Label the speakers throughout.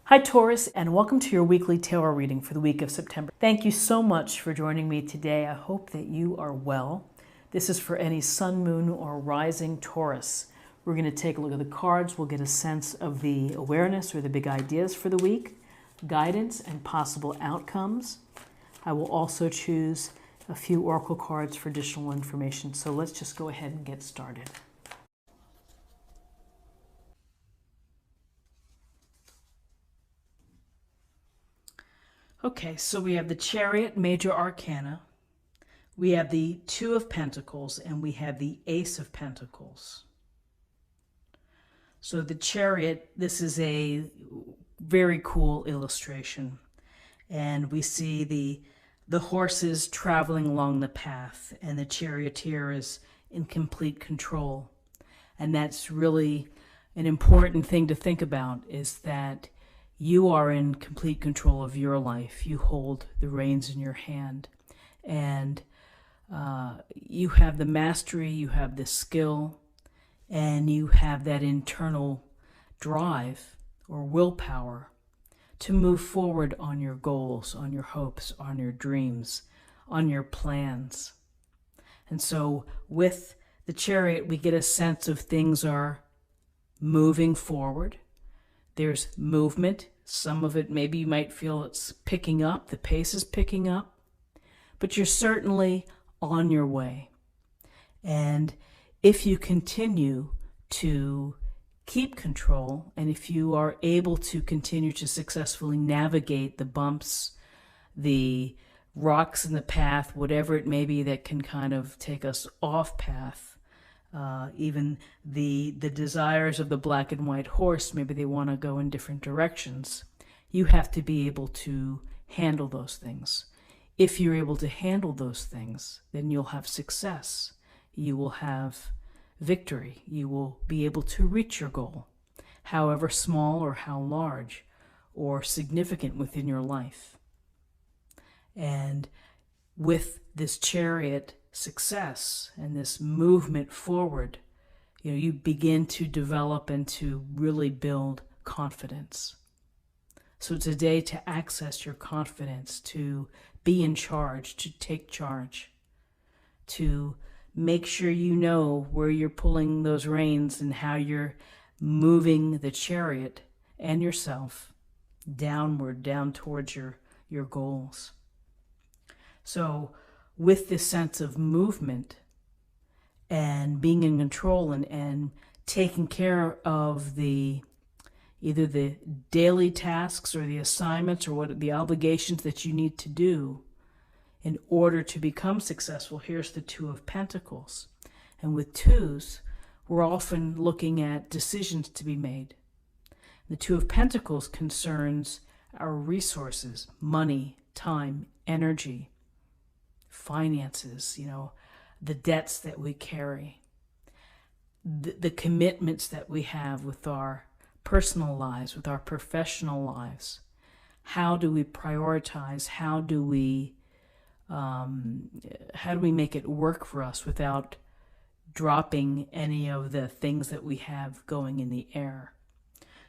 Speaker 1: Hi Taurus, and welcome to your weekly tarot reading for the week of September. Thank you so much for joining me today. I hope that you are well. This is for any sun, moon, or rising Taurus. We're going to take a look at the cards. We'll get a sense of the awareness or the big ideas for the week, guidance, and possible outcomes. I will also choose a few oracle cards for additional information. So let's just go ahead and get started. Okay, so we have the Chariot, Major Arcana. We have the Two of Pentacles, and we have the Ace of Pentacles. So the Chariot, this is a very cool illustration. And we see the horses traveling along the path, and the charioteer is in complete control. And that's really an important thing to think about, is that you are in complete control of your life. You hold the reins in your hand, and you have the mastery, you have the skill, and you have that internal drive or willpower to move forward on your goals, on your hopes, on your dreams, on your plans. And so with the Chariot, we get a sense of things are moving forward. There's movement. Some of it, maybe you might feel it's picking up, the pace is picking up, but you're certainly on your way. And if you continue to keep control, and if you are able to continue to successfully navigate the bumps, the rocks in the path, whatever it may be that can kind of take us off path, even the desires of the black and white horse, maybe they want to go in different directions. You have to be able to handle those things. If you're able to handle those things, then you'll have success. You will have victory. You will be able to reach your goal, however small or how large or significant within your life. And with this Chariot success and this movement forward, you begin to develop and to really build confidence. So it's a day to access your confidence, to be in charge, to take charge, to make sure you know where you're pulling those reins and how you're moving the Chariot and yourself downward, down towards your goals. So with this sense of movement and being in control and taking care of either the daily tasks or the assignments or what the obligations that you need to do in order to become successful, here's the Two of Pentacles. And with twos, we're often looking at decisions to be made. The Two of Pentacles concerns our resources, money, time, energy, finances, the debts that we carry, the commitments that we have with our personal lives, with our professional lives. How do we prioritize? How do we make it work for us without dropping any of the things that we have going in the air?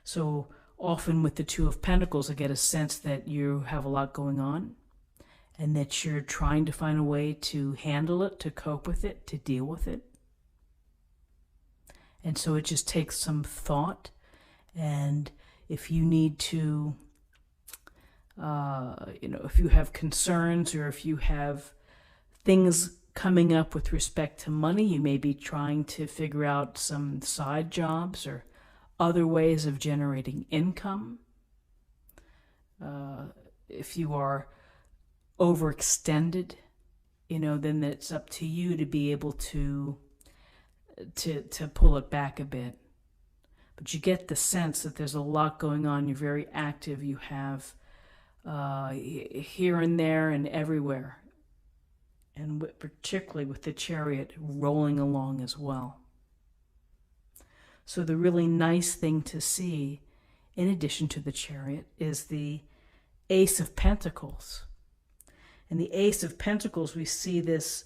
Speaker 1: So often with the Two of Pentacles, I get a sense that you have a lot going on, and that you're trying to find a way to handle it, to cope with it, to deal with it. And so it just takes some thought. And if you need to, if you have concerns or if you have things coming up with respect to money, you may be trying to figure out some side jobs or other ways of generating income. If you are overextended, then it's up to you to be able to pull it back a bit. But you get the sense that there's a lot going on. You're very active. You have here and there and everywhere. And particularly with the Chariot rolling along as well. So the really nice thing to see, in addition to the Chariot, is the Ace of Pentacles. In the Ace of Pentacles, we see this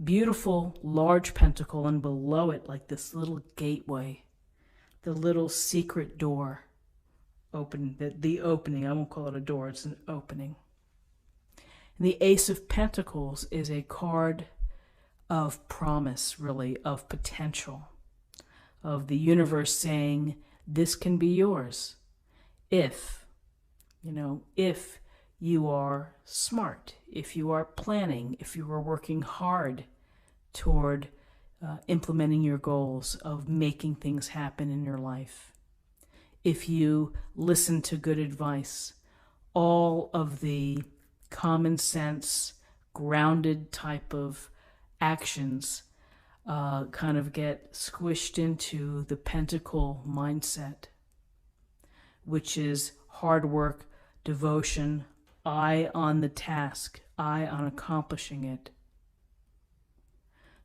Speaker 1: beautiful large pentacle, and below it, like this little gateway, the little secret door the opening. I won't call it a door, it's an opening. And the Ace of Pentacles is a card of promise, really, of potential, of the universe saying, this can be yours if you are smart, if you are planning, if you are working hard toward implementing your goals of making things happen in your life. If you listen to good advice, all of the common sense, grounded type of actions kind of get squished into the pentacle mindset, which is hard work, devotion, eye on the task, eye on accomplishing it.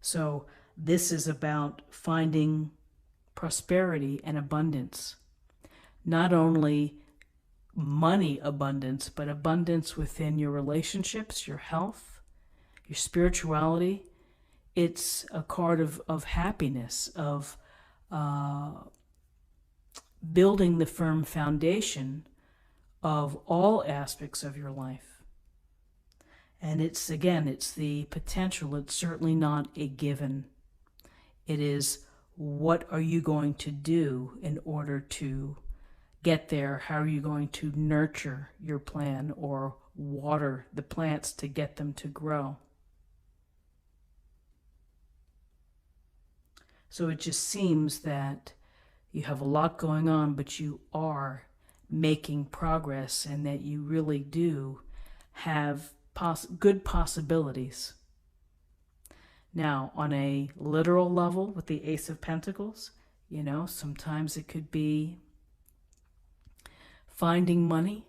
Speaker 1: So this is about finding prosperity and abundance. Not only money abundance, but abundance within your relationships, your health, your spirituality. It's a card of happiness, of building the firm foundation of all aspects of your life. And it's the potential. It's certainly not a given. It is, what are you going to do in order to get there? How are you going to nurture your plan or water the plants to get them to grow? So it just seems that you have a lot going on, but you are making progress, and that you really do have good possibilities. Now, on a literal level with the Ace of Pentacles, sometimes it could be finding money.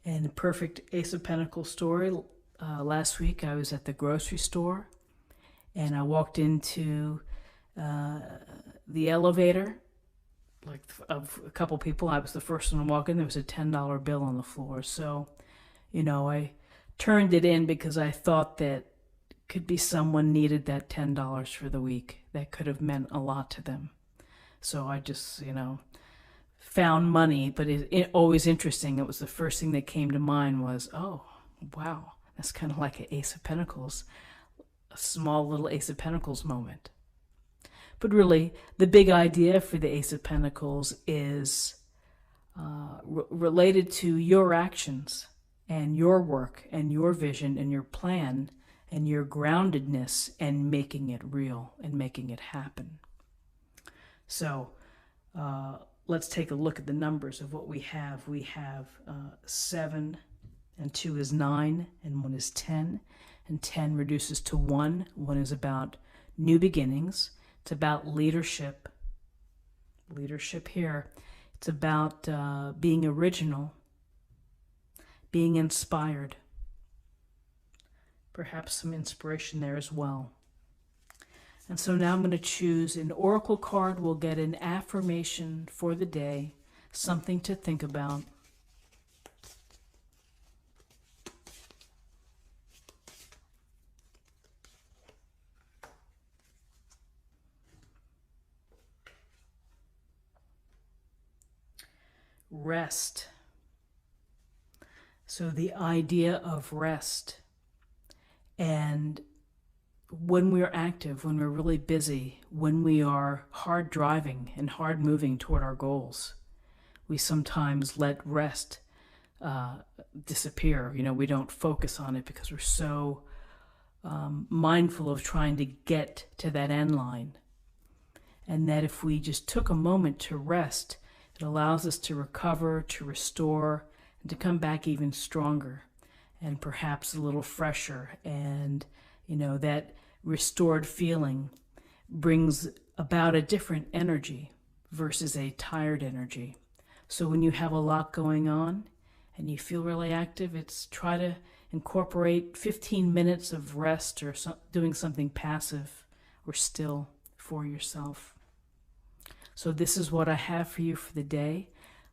Speaker 1: And the perfect Ace of Pentacles story, last week I was at the grocery store, and I walked into the elevator, like of a couple people. I was the first one to walk in. There was a $10 bill on the floor. So, I turned it in because I thought that could be someone needed that $10 for the week. That could have meant a lot to them. So I just, found money. But it always interesting. It was the first thing that came to mind was, oh, wow, that's kind of like an Ace of Pentacles, a small little Ace of Pentacles moment. But really, the big idea for the Ace of Pentacles is related to your actions and your work and your vision and your plan and your groundedness and making it real and making it happen. So let's take a look at the numbers of what we have. We have 7, and 2 is 9, and 1 is 10, and 10 reduces to 1. 1 is about new beginnings. It's about leadership. Leadership here. It's about being original, being inspired. Perhaps some inspiration there as well. And so now I'm going to choose an oracle card. We'll get an affirmation for the day, something to think about. Rest. So the idea of rest. And when we're active, when we're really busy, when we are hard driving and hard moving toward our goals, we sometimes let rest disappear. We don't focus on it because we're so mindful of trying to get to that end line. And that if we just took a moment to rest, it allows us to recover, to restore, and to come back even stronger and perhaps a little fresher. And, that restored feeling brings about a different energy versus a tired energy. So when you have a lot going on and you feel really active, try to incorporate 15 minutes of rest or doing something passive or still for yourself. So this is what I have for you for the day.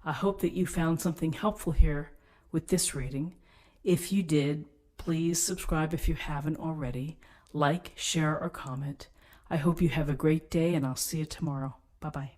Speaker 1: I hope that you found something helpful here with this reading. If you did, please subscribe if you haven't already. Like, share, or comment. I hope you have a great day, and I'll see you tomorrow. Bye-bye.